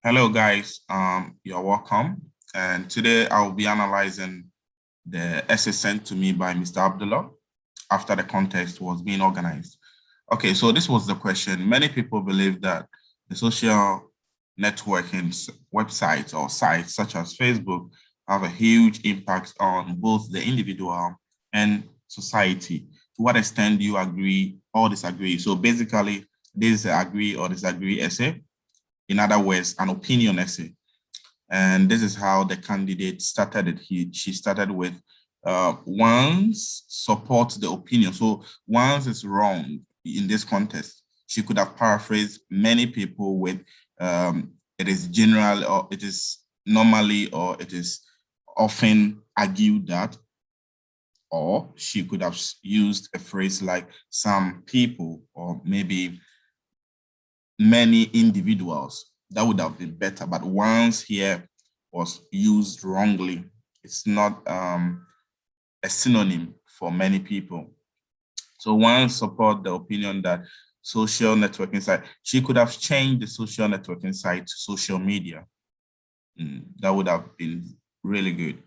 Hello, guys. You're welcome. And today I'll be analyzing the essay sent to me by Mr. Abdullah after the contest was being organized. Okay, so this was the question. Many people believe that the social networking websites or sites such as Facebook have a huge impact on both the individual and society. To what extent do you agree or disagree? So basically, this is an agree or disagree essay. In other words, an opinion essay. And this is how the candidate started it. She started with one's support the opinion. So one's is wrong in this context. She could have paraphrased many people with it is general or it is normally or it is often argued that, or she could have used a phrase like some people or maybe many individuals. That would have been better, but once here was used wrongly. It's not a synonym for many people. So one support the opinion that social networking site, she could have changed the social networking site to social media. That would have been really good.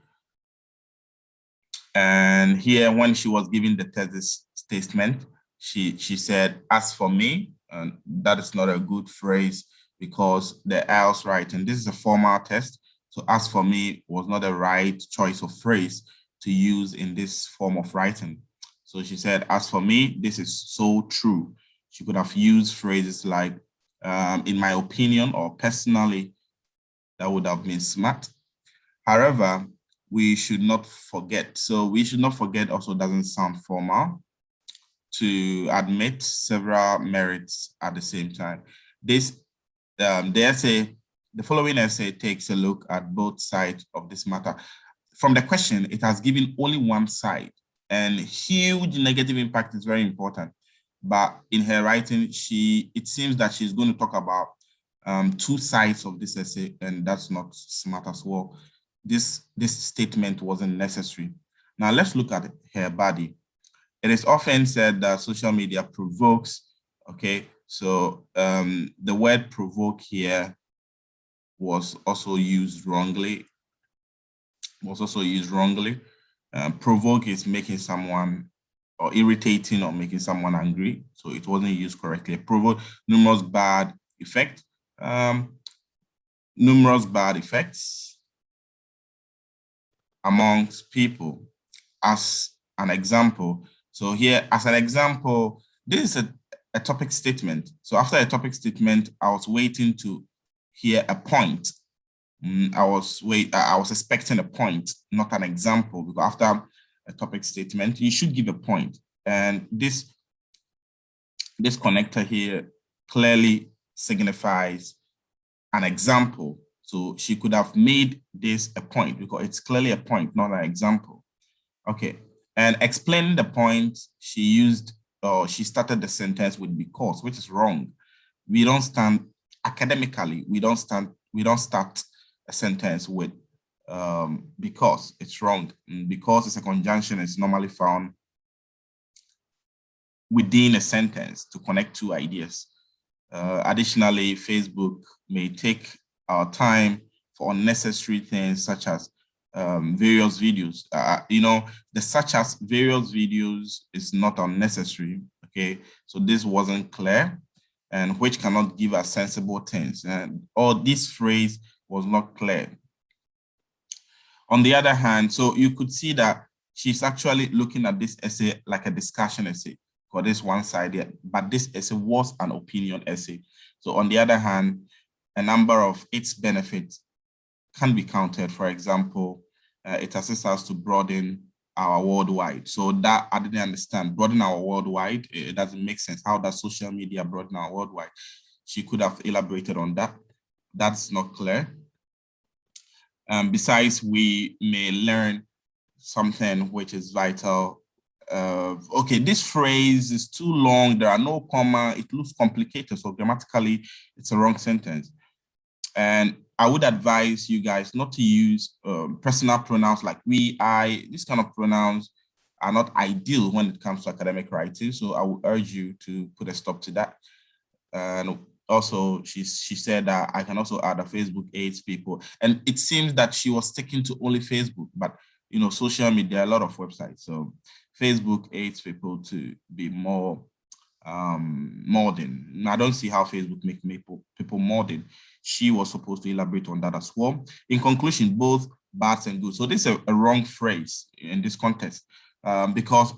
And here, when she was giving the thesis statement, she said, as for me, and that is not a good phrase because the IELTS writing, this is a formal test. So as for me was not the right choice of phrase to use in this form of writing. So she said, as for me, this is so true. She could have used phrases like, in my opinion, or personally, that would have been smart. However, we should not forget. So we should not forget also doesn't sound formal to admit several merits at the same time. The essay, the following essay takes a look at both sides of this matter. From the question, it has given only one side, and huge negative impact is very important. But in her writing, it seems that she's going to talk about two sides of this essay, and that's not smart as well. This statement wasn't necessary. Now let's look at her body. It is often said that social media provokes, okay? So the word provoke here was also used wrongly. Provoke is making someone or irritating or making someone angry. So it wasn't used correctly. Provoke, numerous bad effects. Numerous bad effects amongst people. As an example, so here as an example, this is a topic statement. So after a topic statement, I was waiting to hear a point. I was expecting a point, not an example, because after a topic statement, you should give a point. And this connector here clearly signifies an example. So she could have made this a point because it's clearly a point, not an example. Okay, and explaining the point, she started the sentence with because, which is wrong. We don't stand academically, we don't start a sentence with because. It's wrong. Because it's a conjunction, it's normally found within a sentence to connect two ideas. Additionally, Facebook may take our time for unnecessary things such as various videos. The such as various videos is not unnecessary, okay? So this wasn't clear, and which cannot give us sensible things. Or this phrase was not clear. On the other hand, so you could see that she's actually looking at this essay like a discussion essay for this one side, but this essay was an opinion essay. So on the other hand, a number of its benefits can be counted. For example, it assists us to broaden our worldwide. So that I didn't understand. Broaden our worldwide, it doesn't make sense. How does social media broaden our worldwide? She could have elaborated on that. That's not clear. Besides, we may learn something which is vital. Okay, this phrase is too long. There are no comma. It looks complicated. So grammatically, it's a wrong sentence. And I would advise you guys not to use personal pronouns like we, I. These kind of pronouns are not ideal when it comes to academic writing. So I would urge you to put a stop to that. And also she said that I can also add a Facebook aids people. And it seems that she was sticking to only Facebook, but you know, social media, a lot of websites. So Facebook aids people to be more modern. I don't see how Facebook make people modern. She was supposed to elaborate on that as well. In conclusion, both bad and good. So this is a wrong phrase in this context, because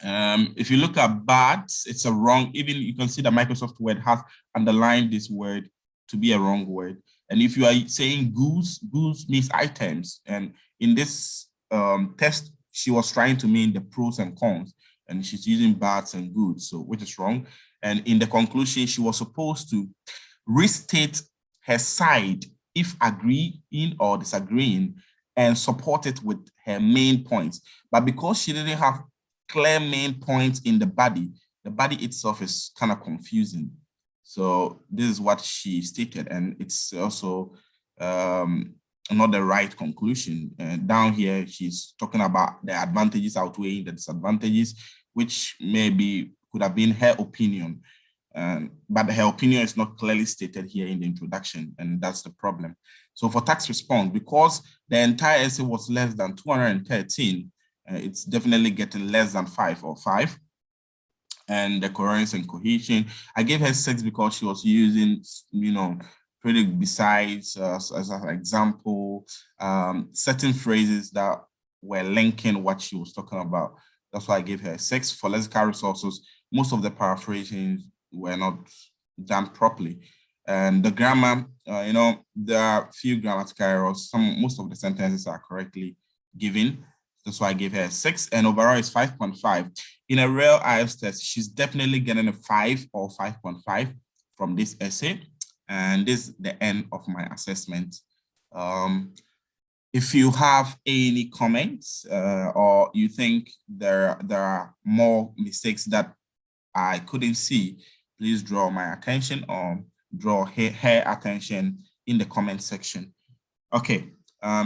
if you look at bad, it's a wrong, even you can see the Microsoft Word has underlined this word to be a wrong word. And if you are saying goods means items. And in this test, she was trying to mean the pros and cons, and she's using bads and goods, so which is wrong. And in the conclusion, she was supposed to restate her side if agreeing or disagreeing, and support it with her main points. But because she didn't have clear main points in the body itself is kind of confusing. So this is what she stated, and it's also not the right conclusion. Down here, she's talking about the advantages outweighing the disadvantages, which maybe could have been her opinion. But her opinion is not clearly stated here in the introduction, and that's the problem. So for tax response, because the entire essay was less than 213, it's definitely getting less than 5 or 5. And the coherence and cohesion, I gave her 6 because she was using, you know, pretty besides as an example, certain phrases that were linking what she was talking about. That's why I gave her 6. For lexical resources, most of the paraphrasing were not done properly. And the grammar, you know, there are few grammatical errors. Most of the sentences are correctly given. That's why I gave her a 6, and overall is 5.5. In a real IELTS test, she's definitely getting a 5 or 5.5 from this essay. And this is the end of my assessment. If you have any comments or you think there are more mistakes that I couldn't see, please draw my attention or draw her attention in the comment section. Okay,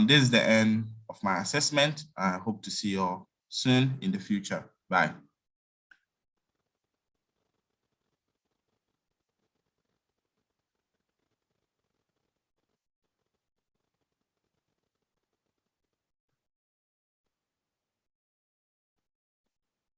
this is the end of my assessment. I hope to see you all soon in the future. Bye.